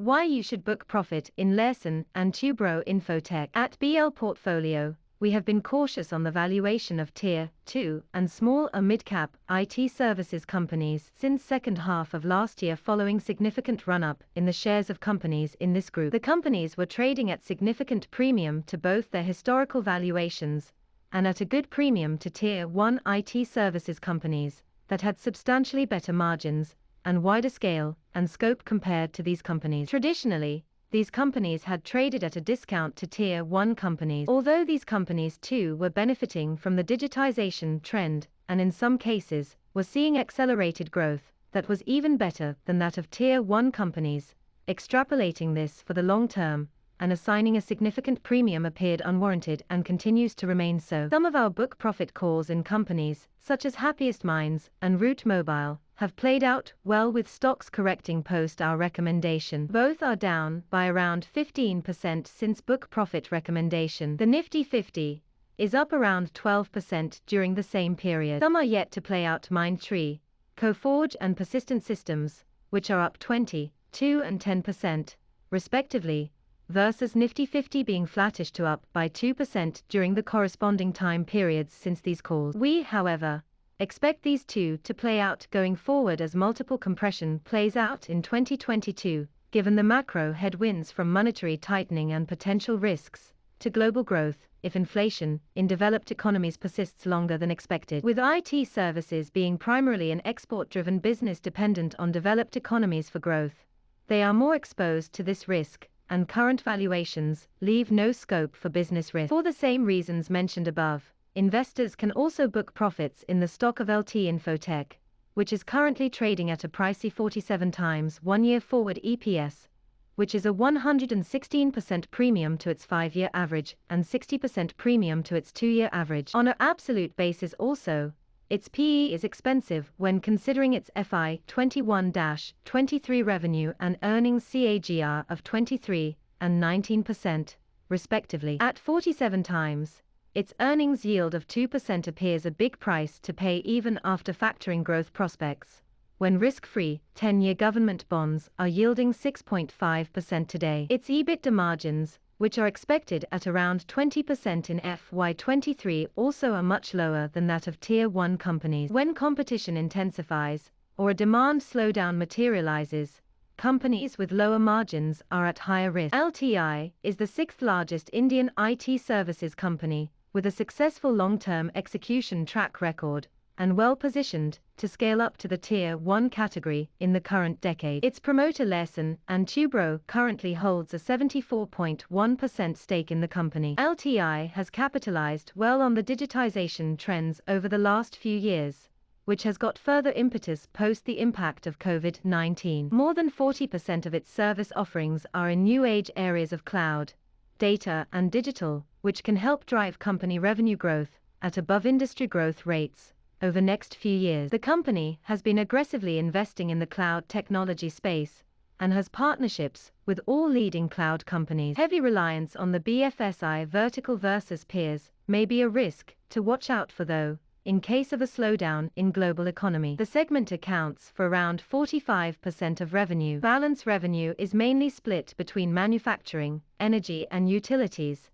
Why you should book profit in Larsen and Toubro Infotech. At BL Portfolio, we have been cautious on the valuation of Tier 2 and small or mid-cap IT services companies since second half of last year following significant run-up in the shares of companies in this group. The companies were trading at significant premium to both their historical valuations and at a good premium to Tier 1 IT services companies that had substantially better margins and wider scale and scope compared to these companies. Traditionally, these companies had traded at a discount to Tier 1 companies. Although these companies too were benefiting from the digitisation trend and in some cases were seeing accelerated growth that was even better than that of Tier 1 companies, extrapolating this for the long term and assigning a significant premium appeared unwarranted and continues to remain so. Some of our book profit calls in companies such as Happiest Minds and Route Mobile have played out well with stocks correcting post our recommendation. Both are down by around 15% since book profit recommendation. The Nifty 50 is up around 12% during the same period. Some are yet to play out Mindtree, Coforge and Persistent Systems, which are up 20, 2 and 10%, respectively, versus Nifty 50 being flattish to up by 2% during the corresponding time periods since these calls. We, however, expect these two to play out going forward as multiple compression plays out in 2022, given the macro headwinds from monetary tightening and potential risks to global growth if inflation in developed economies persists longer than expected. With IT services being primarily an export-driven business dependent on developed economies for growth, they are more exposed to this risk, and current valuations leave no scope for business risk. For the same reasons mentioned above, investors can also book profits in the stock of LT Infotech, which is currently trading at a pricey 47 times 1-year forward EPS, which is a 116% premium to its 5-year average and 60% premium to its 2-year average. On an absolute basis also, its PE is expensive when considering its FY21-23 revenue and earnings CAGR of 23 and 19%, respectively. At 47 times, its earnings yield of 2% appears a big price to pay even after factoring growth prospects, when risk-free 10-year government bonds are yielding 6.5% today. Its EBITDA margins, which are expected at around 20% in FY23, also are much lower than that of Tier 1 companies. When competition intensifies, or a demand slowdown materializes, companies with lower margins are at higher risk. LTI is the 6th largest Indian IT services company, with a successful long-term execution track record, and well-positioned to scale up to the Tier 1 category in the current decade. Its promoter Larsen and Toubro currently holds a 74.1% stake in the company. LTI has capitalized well on the digitisation trends over the last few years, which has got further impetus post the impact of COVID-19. More than 40% of its service offerings are in new age areas of cloud, data and digital, which can help drive company revenue growth at above industry growth rates over next few years. The company has been aggressively investing in the cloud technology space and has partnerships with all leading cloud companies. Heavy reliance on the BFSI vertical versus peers may be a risk to watch out for, though, in case of a slowdown in global economy. The segment accounts for around 45% of revenue. Balance revenue is mainly split between manufacturing, energy and utilities,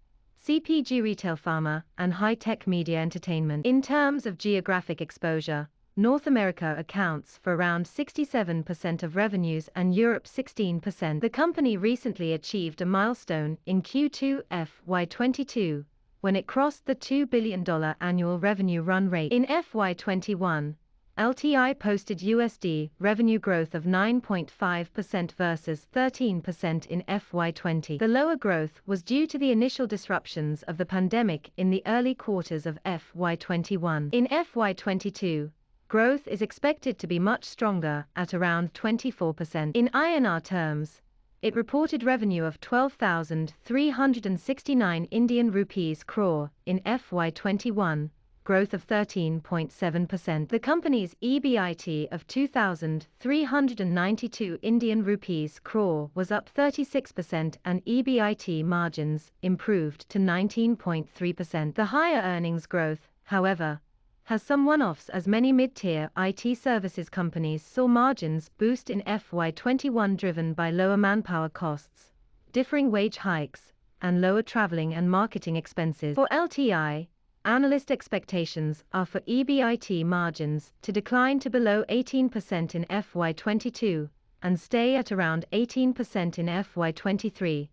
CPG retail pharma, and high-tech media entertainment. In terms of geographic exposure, North America accounts for around 67% of revenues and Europe 16%. The company recently achieved a milestone in Q2 FY22 when it crossed the $2 billion annual revenue run rate. In FY21, LTI posted USD revenue growth of 9.5% versus 13% in FY20. The lower growth was due to the initial disruptions of the pandemic in the early quarters of FY21. In FY22, growth is expected to be much stronger at around 24%. In INR terms, it reported revenue of 12,369 Indian rupees crore in FY21, growth of 13.7%. The company's EBIT of 2,392 Indian rupees crore was up 36% and EBIT margins improved to 19.3%. The higher earnings growth, however, has some one-offs as many mid-tier IT services companies saw margins boost in FY21 driven by lower manpower costs, differing wage hikes, and lower traveling and marketing expenses. For LTI, analyst expectations are for EBIT margins to decline to below 18% in FY22 and stay at around 18% in FY23,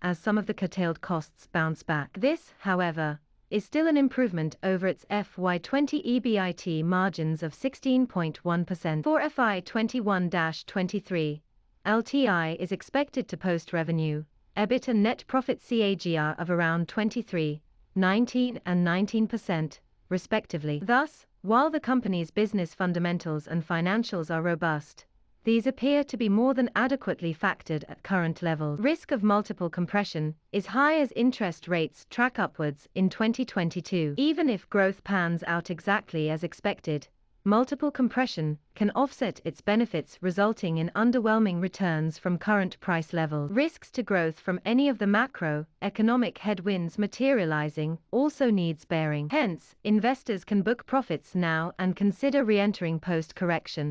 as some of the curtailed costs bounce back. This, however, is still an improvement over its FY20 EBIT margins of 16.1%. For FY21-23, LTI is expected to post revenue, EBIT and net profit CAGR of around 23, 19 and 19%, respectively. Thus, while the company's business fundamentals and financials are robust, these appear to be more than adequately factored at current levels. Risk of multiple compression is high as interest rates track upwards in 2022. Even if growth pans out exactly as expected, multiple compression can offset its benefits, resulting in underwhelming returns from current price levels. Risks to growth from any of the macroeconomic headwinds materializing also needs bearing. Hence, investors can book profits now and consider re-entering post-correction.